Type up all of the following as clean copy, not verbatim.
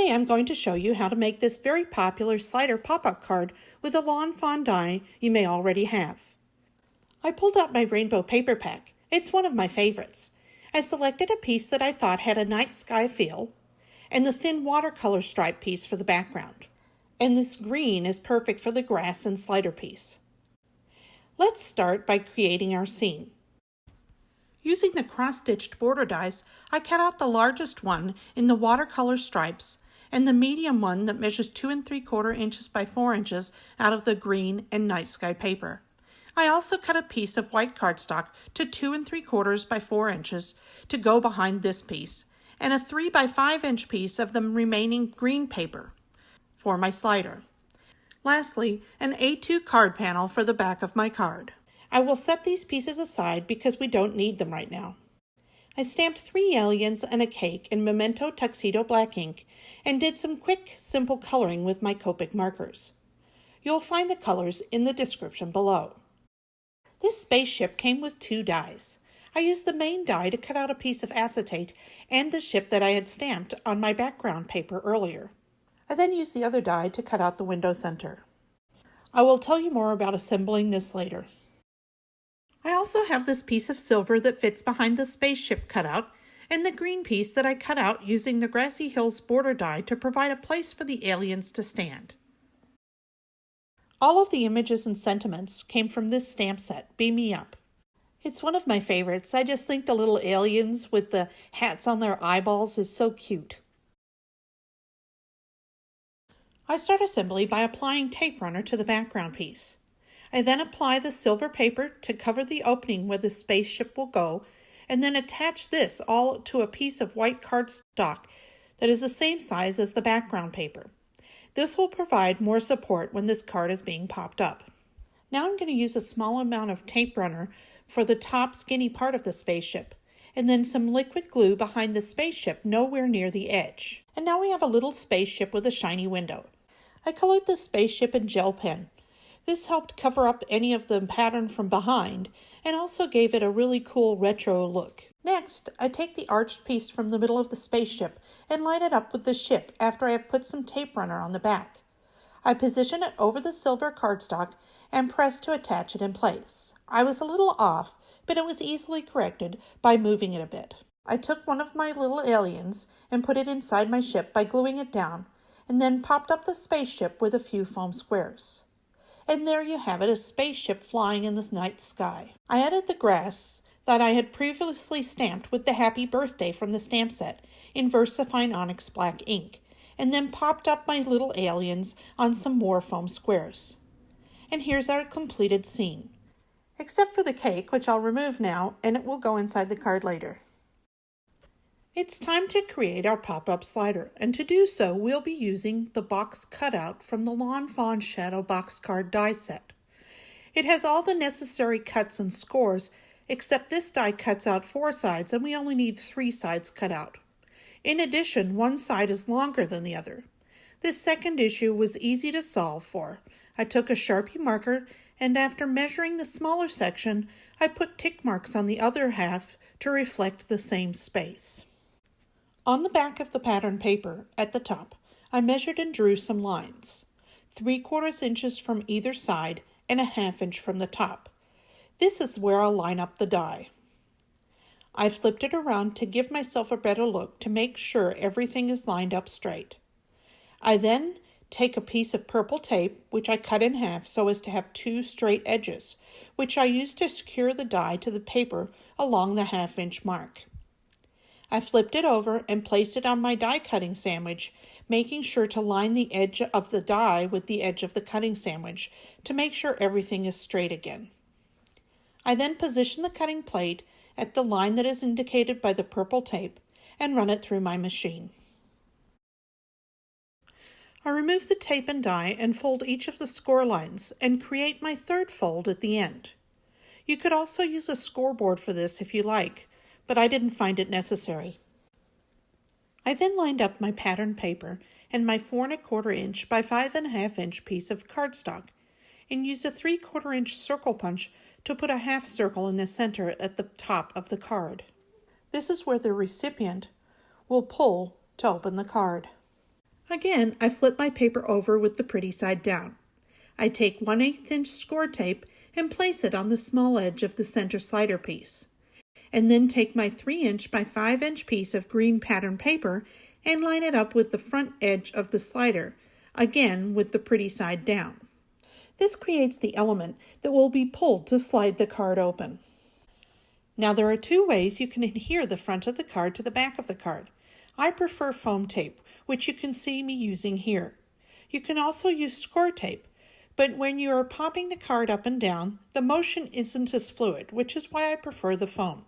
Today I'm going to show you how to make this very popular slider pop-up card with a Lawn Fawn die you may already have. I pulled out my rainbow paper pack. It's one of my favorites. I selected a piece that I thought had a night sky feel, and the thin watercolor stripe piece for the background. And this green is perfect for the grass and slider piece. Let's start by creating our scene. Using the cross-stitched border dies, I cut out the largest one in the watercolor stripes and the medium one that measures 2 3/4 inches by 4 inches out of the green and night sky paper. I also cut a piece of white cardstock to 2 3/4 by 4 inches to go behind this piece, and a 3 by 5 inch piece of the remaining green paper for my slider. Lastly, an A2 card panel for the back of my card. I will set these pieces aside because we don't need them right now. I stamped 3 aliens and a cake in Memento Tuxedo black ink and did some quick, simple coloring with my COPIC markers. You'll find the colors in the description below. This spaceship came with 2 dies. I used the main die to cut out a piece of acetate and the ship that I had stamped on my background paper earlier. I then used the other die to cut out the window center. I will tell you more about assembling this later. I also have this piece of silver that fits behind the spaceship cutout and the green piece that I cut out using the Grassy Hills border die to provide a place for the aliens to stand. All of the images and sentiments came from this stamp set, Beam Me Up. It's one of my favorites. I just think the little aliens with the hats on their eyeballs is so cute. I start assembly by applying tape runner to the background piece. I then apply the silver paper to cover the opening where the spaceship will go, and then attach this all to a piece of white cardstock that is the same size as the background paper. This will provide more support when this card is being popped up. Now I'm going to use a small amount of tape runner for the top skinny part of the spaceship, and then some liquid glue behind the spaceship nowhere near the edge. And now we have a little spaceship with a shiny window. I colored the spaceship in gel pen. This helped cover up any of the pattern from behind and also gave it a really cool retro look. Next, I take the arched piece from the middle of the spaceship and line it up with the ship after I have put some tape runner on the back. I position it over the silver cardstock and press to attach it in place. I was a little off, but it was easily corrected by moving it a bit. I took one of my little aliens and put it inside my ship by gluing it down, and then popped up the spaceship with a few foam squares. And there you have it, a spaceship flying in the night sky. I added the grass that I had previously stamped with the happy birthday from the stamp set in VersaFine Onyx black ink, and then popped up my little aliens on some more foam squares. And here's our completed scene. Except for the cake, which I'll remove now, and it will go inside the card later. It's time to create our pop-up slider, and to do so, we'll be using the box cutout from the Lawn Fawn Shadow Box card die set. It has all the necessary cuts and scores, except this die cuts out 4 sides, and we only need 3 sides cut out. In addition, one side is longer than the other. This second issue was easy to solve for. I took a Sharpie marker, and after measuring the smaller section, I put tick marks on the other half to reflect the same space. On the back of the pattern paper, at the top, I measured and drew some lines, 3/4 inches from either side and a 1/2 inch from the top. This is where I'll line up the die. I flipped it around to give myself a better look to make sure everything is lined up straight. I then take a piece of purple tape, which I cut in half so as to have 2 straight edges, which I used to secure the die to the paper along the 1/2 inch mark. I flipped it over and placed it on my die cutting sandwich, making sure to line the edge of the die with the edge of the cutting sandwich to make sure everything is straight again. I then position the cutting plate at the line that is indicated by the purple tape and run it through my machine. I remove the tape and die and fold each of the score lines and create my 3rd fold at the end. You could also use a scoreboard for this if you like, but I didn't find it necessary. I then lined up my pattern paper and my 4 1/4 inch by 5 1/2 inch piece of cardstock and used a 3/4 inch circle punch to put a half circle in the center at the top of the card. This is where the recipient will pull to open the card. Again, I flip my paper over with the pretty side down. I take 1/8 inch Scor-Tape and place it on the small edge of the center slider piece, and then take my 3 inch by 5 inch piece of green pattern paper and line it up with the front edge of the slider, again with the pretty side down. This creates the element that will be pulled to slide the card open. Now there are two ways you can adhere the front of the card to the back of the card. I prefer foam tape, which you can see me using here. You can also use Scor-Tape, but when you are popping the card up and down, the motion isn't as fluid, which is why I prefer the foam.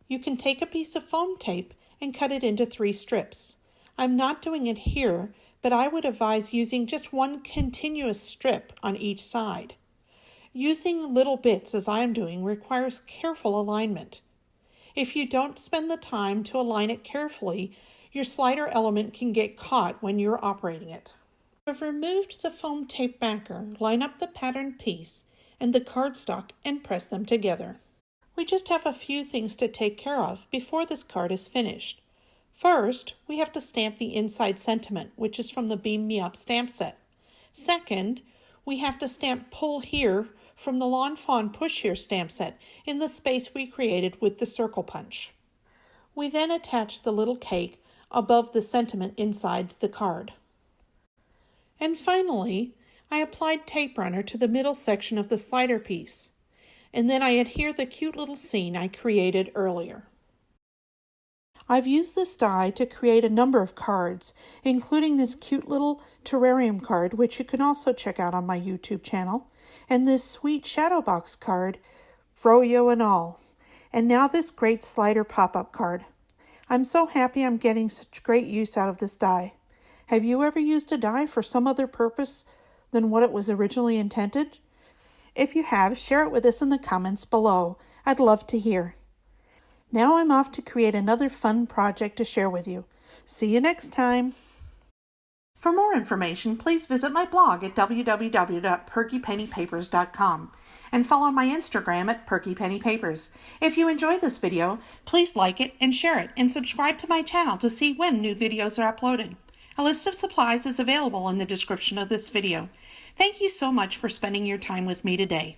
You can take a piece of foam tape and cut it into 3 strips. I'm not doing it here, but I would advise using just one continuous strip on each side. Using little bits, as I am doing, requires careful alignment. If you don't spend the time to align it carefully, your slider element can get caught when you're operating it. I've removed the foam tape backer, line up the patterned piece and the cardstock and press them together. We just have a few things to take care of before this card is finished. First, we have to stamp the inside sentiment, which is from the Beam Me Up stamp set. Second, we have to stamp Pull Here from the Lawn Fawn Push Here stamp set in the space we created with the circle punch. We then attach the little cake above the sentiment inside the card. And finally, I applied tape runner to the middle section of the slider piece, and then I adhere the cute little scene I created earlier. I've used this die to create a number of cards, including this cute little terrarium card, which you can also check out on my YouTube channel, and this sweet shadow box card, froyo and all, and now this great slider pop-up card. I'm so happy I'm getting such great use out of this die. Have you ever used a die for some other purpose than what it was originally intended? If you have, share it with us in the comments below. I'd love to hear. Now I'm off to create another fun project to share with you. See you next time. For more information, please visit my blog at www.perkypennypapers.com and follow my Instagram at perkypennypapers. If you enjoyed this video, please like it and share it, and subscribe to my channel to see when new videos are uploaded. A list of supplies is available in the description of this video. Thank you so much for spending your time with me today.